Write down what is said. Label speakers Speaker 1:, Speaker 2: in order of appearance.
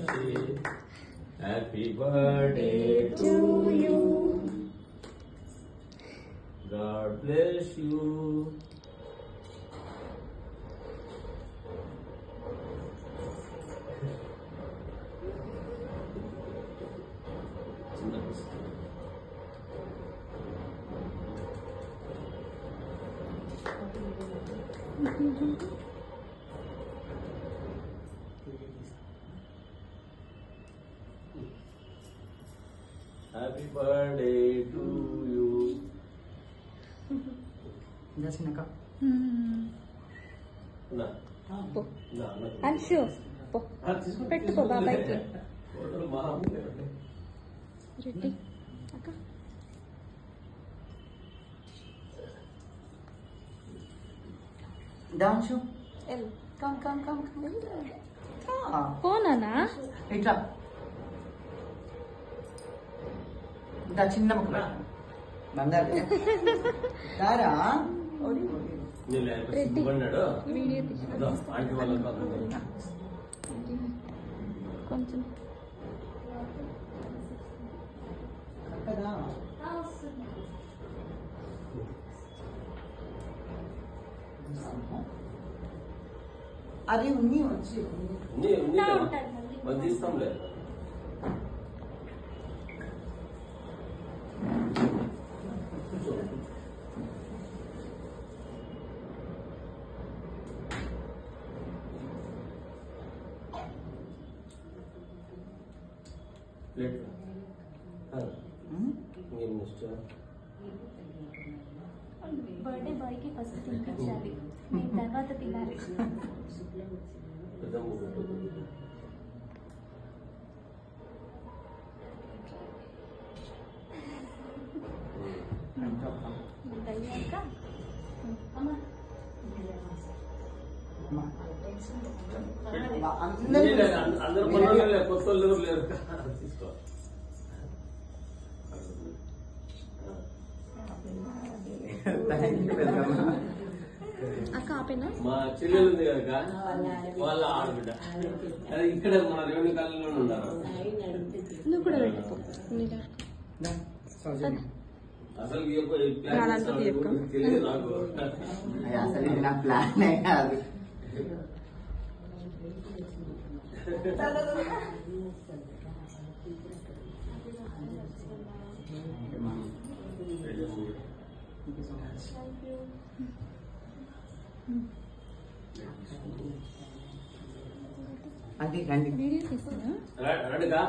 Speaker 1: birthday. Happy birthday to you. God bless you. Happy birthday to you.
Speaker 2: Jasinaka.
Speaker 1: Na.
Speaker 3: Po.
Speaker 1: Na.
Speaker 3: Anshu. Po. Pettuko babaiki. Ready? Akka.
Speaker 2: Danshu.
Speaker 3: Come.
Speaker 2: Phone
Speaker 3: Ana?
Speaker 2: Itra. Da chinna mukku. Bangaru. Dara.
Speaker 3: Ready? Video తీస్తా.
Speaker 1: Aunty వాళ్ళ కాదు.
Speaker 3: కొంచెం
Speaker 2: కదా. అది ఉన్ని వచ్చి
Speaker 1: మరి తీస్తాంలే. Plate ఏం ఇష్టం?
Speaker 4: బర్త్డే బాయ్ కి ఫస్ట్ తినిపించాలి, నేను తర్వాత తినాలి. అయ్యాక
Speaker 1: అందరూ కొన్నాళ్ళే, కొత్త వాళ్ళు ఎవరు లేరు. తీసుకో.
Speaker 3: అక్క ఆపేనా?
Speaker 1: మా చెల్లెలు ఉంది కనుక వాళ్ళ ఆడబిడ్డ అది ఇక్కడ మన రేణు కాలంలోనే ఉన్నారు.
Speaker 3: నువ్వు కూడా పెట్టుకో.
Speaker 1: అసలు తెలియదు నాకు.
Speaker 2: అసలు ఇది నా ప్లాన్ కాదు. అది రండి.
Speaker 3: వీడియో తీస్తానా?
Speaker 1: రండిగా